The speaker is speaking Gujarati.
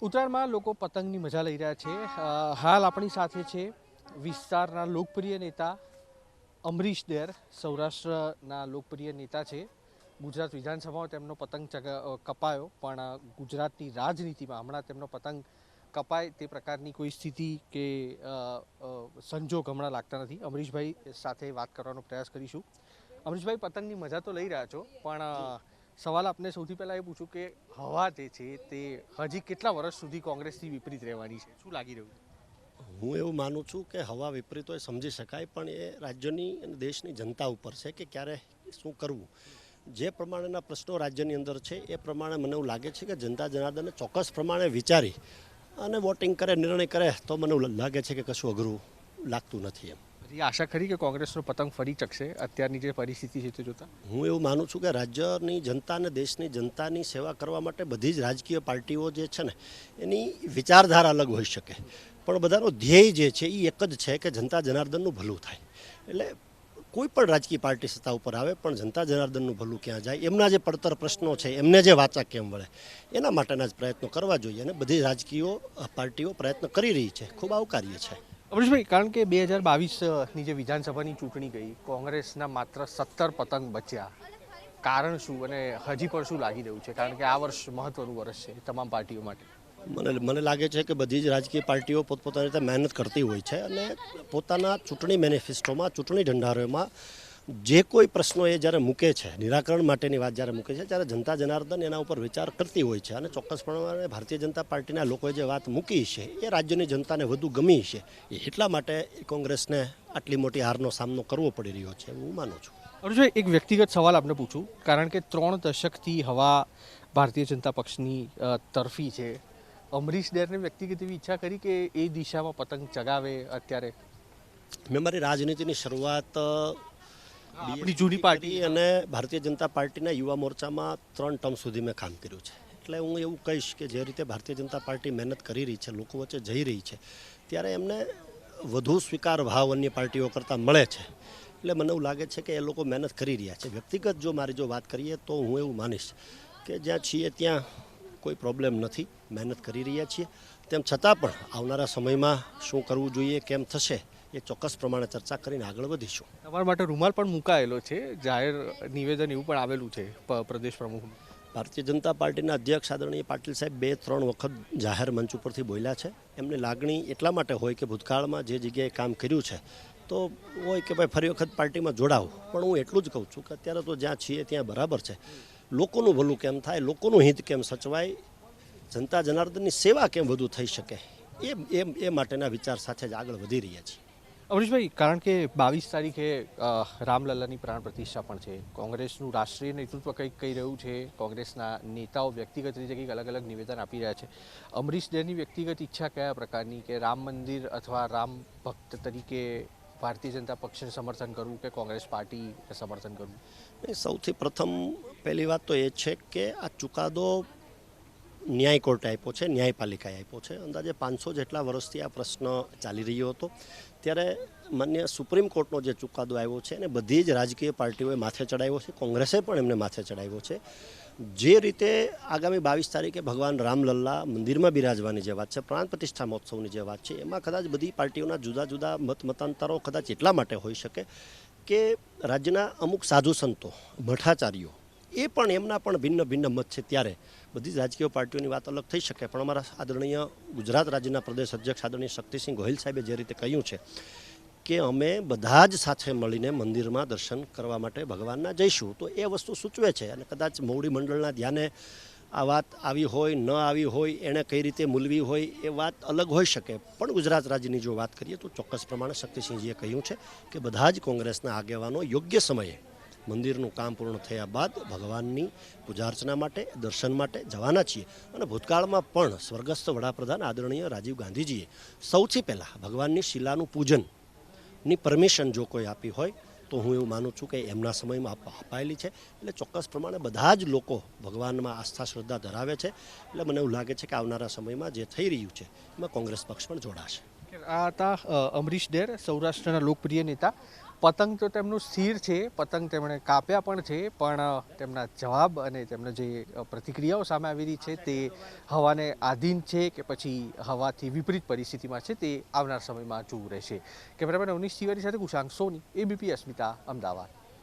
ઉત્તરાયણમાં લોકો પતંગની મજા લઈ રહ્યા છે. હાલ આપણી સાથે છે વિસ્તારના લોકપ્રિય નેતા અમરીશ ડેર. સૌરાષ્ટ્રના લોકપ્રિય નેતા છે. ગુજરાત વિધાનસભામાં તેમનો પતંગ કપાયો, પણ ગુજરાતની રાજનીતિમાં હમણાં તેમનો પતંગ કપાય તે પ્રકારની કોઈ સ્થિતિ કે સંજોગ હમણાં લાગતા નથી. અમરીશભાઈ સાથે વાત કરવાનો પ્રયાસ કરીશું. અમરીશભાઈ, પતંગની મજા તો લઈ રહ્યા છો, પણ સવાલ આપને સૌથી પહેલાં એ પૂછું કે હવા જે છે તે હજી કેટલા વર્ષ સુધી કોંગ્રેસથી વિપરીત રહેવાની છે? શું લાગી રહ્યું છે? હું એવું માનું છું કે હવા વિપરીત હોય સમજી શકાય, પણ એ રાજ્યની અને દેશની જનતા ઉપર છે કે ક્યારે શું કરવું. જે પ્રમાણેના પ્રશ્નો રાજ્યની અંદર છે એ પ્રમાણે મને એવું લાગે છે કે જનતા જનાર્દનને ચોક્કસ પ્રમાણે વિચારી અને વોટિંગ કરે, નિર્ણય કરે તો મને એવું લાગે છે કે કશું અઘરું લાગતું નથી. એ આશા ખરી કે કોંગ્રેસનો પતંગ ફરી ચકશે અત્યારની જે પરિસ્થિતિ છે તે જોતા? હું એવું માનું છું કે રાજ્યની જનતા અને દેશની જનતાની સેવા કરવા માટે બધી જ રાજકીય પાર્ટીઓ જે છે ને એની વિચારધારા અલગ હોઈ શકે, પણ બધાનો ધ્યેય જે છે એ એક જ છે કે જનતા જનાર્દનનું ભલું થાય. એટલે કોઈ પણ રાજકીય પાર્ટી સત્તા ઉપર આવે પણ જનતા જનાર્દનનું ભલું ક્યાં જાય, એમના જે પડતર પ્રશ્નો છે એમને જે વાચા કેમ વળે, એના માટેના જ પ્રયત્નો કરવા જોઈએ અને બધી રાજકીય પાર્ટીઓ પ્રયત્ન કરી રહી છે. ખૂબ આવકાર્ય છે. અમરીશભાઈ, કારણ કે 2022ની જે વિધાનસભાની ચૂંટણી ગઈ, કોંગ્રેસના માત્ર 17 પતંગ બચ્યા. કારણ શું અને હજી પણ શું લાગી રહ્યું છે? કારણ કે આ વર્ષ મહત્વનું વર્ષ છે તમામ પાર્ટીઓ માટે. મને લાગે છે કે બધી જ રાજકીય પાર્ટીઓ પોતપોતાની રીતે મહેનત કરતી હોય છે અને પોતાના ચૂંટણી મેનિફેસ્ટોમાં, ચૂંટણી ઢંઢારોમાં જે કોઈ પ્રશ્નો એ જ્યારે મૂકે છે, નિરાકરણ માટેની વાત જ્યારે મૂકે છે, ત્યારે જનતા જનાર્દન એના ઉપર વિચાર કરતી હોય છે અને ચોક્કસ પ્રમાણે ભારતીય જનતા પાર્ટીના લોકોએ જે વાત મૂકી છે એ રાજ્યની જનતાને વધુ ગમી છે. એટલા માટે કોંગ્રેસને આટલી મોટી હારનો સામનો કરવો પડી રહ્યો છે હું માનું છું. અમરીશભાઈ, એક વ્યક્તિગત સવાલ આપને પૂછું, કારણ કે 3 દશકથી હવા ભારતીય જનતા પક્ષની તરફી છે. અમરીશ ડેરને વ્યક્તિગત એવી ઈચ્છા કરી કે એ દિશામાં પતંગ ચગાવે અત્યારે? મેં મારી રાજનીતિની શરૂઆત આપણી જૂની પાર્ટી અને ભારતીય જનતા પાર્ટીના યુવા મોરચામાં 3 ટર્મ સુધી મેં કામ કર્યું છે. એટલે હું એવું કહીશ કે જે રીતે ભારતીય જનતા પાર્ટી મહેનત કરી રહી છે, લોકો વચ્ચે જઈ રહી છે, ત્યારે એમને વધુ સ્વીકાર ભાવ અન્ય પાર્ટીઓ કરતાં મળે છે. એટલે મને એવું લાગે છે કે એ લોકો મહેનત કરી રહ્યા છે. વ્યક્તિગત જો મારી જો વાત કરીએ તો હું એવું માનીશ કે જ્યાં છીએ ત્યાં કોઈ પ્રોબ્લેમ નથી, મહેનત કરી રહ્યા છીએ. તેમ છતાં પણ આવનારા સમયમાં શું કરવું જોઈએ, કેમ થશે, એ ચોક્કસ પ્રમાણે ચર્ચા કરીને આગળ વધીશું. તમારા માટે રૂમાલ પણ મુકાયેલો છે, જાહેર નિવેદન એવું પણ આવેલું છે પ્રદેશ પ્રમુખ. ભારતીય જનતા પાર્ટીના અધ્યક્ષ આદરણીય પાટીલ સાહેબ 2-3 વખત જાહેર મંચ ઉપરથી બોલ્યા છે. એમની લાગણી એટલા માટે હોય કે ભૂતકાળમાં જે જગ્યાએ કામ કર્યું છે તો હોય કે ભાઈ ફરી વખત પાર્ટીમાં જોડાવું. પણ હું એટલું જ કહું છું કે અત્યારે તો જ્યાં છીએ ત્યાં બરાબર છે. લોકોનું ભલું કેમ થાય, લોકોનું હિત કેમ સચવાય, જનતા જનાર્દનની સેવા કેમ વધુ થઈ શકે, એ માટેના વિચાર સાથે જ આગળ વધી રહ્યા છીએ. અમરીશભાઈ, કારણ કે 22 તારીખે રામલલ્લાની પ્રાણ પ્રતિષ્ઠા પણ છે. કોંગ્રેસનું રાષ્ટ્રીય નેતૃત્વ કંઈક કહી રહ્યું છે, કોંગ્રેસના નેતાઓ વ્યક્તિગત રીતે કંઈક અલગ અલગ નિવેદન આપી રહ્યા છે. અમરીશ ડેરની વ્યક્તિગત ઈચ્છા કયા પ્રકારની, કે રામ મંદિર અથવા રામ ભક્ત તરીકે ભારતીય જનતા પક્ષને સમર્થન કરવું કે કોંગ્રેસ પાર્ટી સમર્થન કરવું? સૌથી પ્રથમ પહેલી વાત તો એ છે કે આ ચુકાદો ન્યાય કોર્ટે આપ્યો છે, ન્યાયપાલિકાએ આપ્યો છે. અંદાજે 500 જેટલા વર્ષથી આ પ્રશ્ન ચાલી રહ્યો હતો. ત્યારે માન્ય સુપ્રીમ કોર્ટનો જે ચુકાદો આવ્યો છે એને બધી જ રાજકીય પાર્ટીઓએ માથે ચડાવ્યો છે, કોંગ્રેસે પણ એમને માથે ચડાવ્યો છે. જે રીતે આગામી 22 તારીખે ભગવાન રામલલ્લા મંદિરમાં બિરાજવાની જે વાત છે, પ્રાણ પ્રતિષ્ઠા મહોત્સવની જે વાત છે, એમાં કદાચ બધી પાર્ટીઓના જુદા જુદા મતાંતરો કદાચ એટલા માટે હોઈ શકે કે રાજ્યના અમુક સાધુ સંતો, મઠાચાર્યો એ પણ એમના પણ ભિન્ન ભિન્ન મત છે. ત્યારે બધી જ રાજકીય પાર્ટીઓની વાત અલગ થઈ શકે, પણ અમારા આદરણીય ગુજરાત રાજ્યના પ્રદેશ અધ્યક્ષ આદરણીય શક્તિસિંહ ગોહિલ સાહેબે જે રીતે કહ્યું છે કે અમે બધા જ સાથે મળીને મંદિરમાં દર્શન કરવા માટે ભગવાનના જઈશું, તો એ વસ્તુ સૂચવે છે. અને કદાચ મોવડી મંડળના ધ્યાને આ વાત આવી હોય, ન આવી હોય, એણે કઈ રીતે મૂલવી હોય, એ વાત અલગ હોઈ શકે. પણ ગુજરાત રાજ્યની જો વાત કરીએ તો ચોક્કસ પ્રમાણે શક્તિસિંહજીએ કહ્યું છે કે બધા જ કોંગ્રેસના આગેવાનો યોગ્ય સમયે મંદિરનું કામ પૂર્ણ થયા બાદ ભગવાનની પૂજા અર્ચના માટે, દર્શન માટે જવાના છીએ. અને ભૂતકાળમાં પણ સ્વર્ગસ્થ વડાપ્રધાન આદરણીય રાજીવ ગાંધીજીએ સૌથી પહેલાં ભગવાનની શિલાનું પૂજનની પરમિશન જો કોઈ આપી હોય તો હું એવું માનું છું કે એમના સમયમાં અપાયેલી છે. એટલે ચોક્કસ પ્રમાણે બધા જ લોકો ભગવાનમાં આસ્થા શ્રદ્ધા ધરાવે છે. એટલે મને એવું લાગે છે કે આવનારા સમયમાં જે થઈ રહ્યું છે એમાં કોંગ્રેસ પક્ષ પણ જોડાશે. આ હતા અમરીશ ડેર, સૌરાષ્ટ્રના લોકપ્રિય નેતા. પતંગ તો તેમનું સ્થિર છે, પતંગ તેમણે કાપ્યા પણ છે, પણ તેમના જવાબ અને તેમના જે પ્રતિક્રિયાઓ સામે આવી રહી છે તે હવાને આધીન છે કે પછી હવાથી વિપરીત પરિસ્થિતિમાં છે તે આવનાર સમયમાં જોવું રહેશે. કેમેરામેન અવનીશ તિવારી સાથે કુશાંક સોની, એબીપી અસ્મિતા, અમદાવાદ.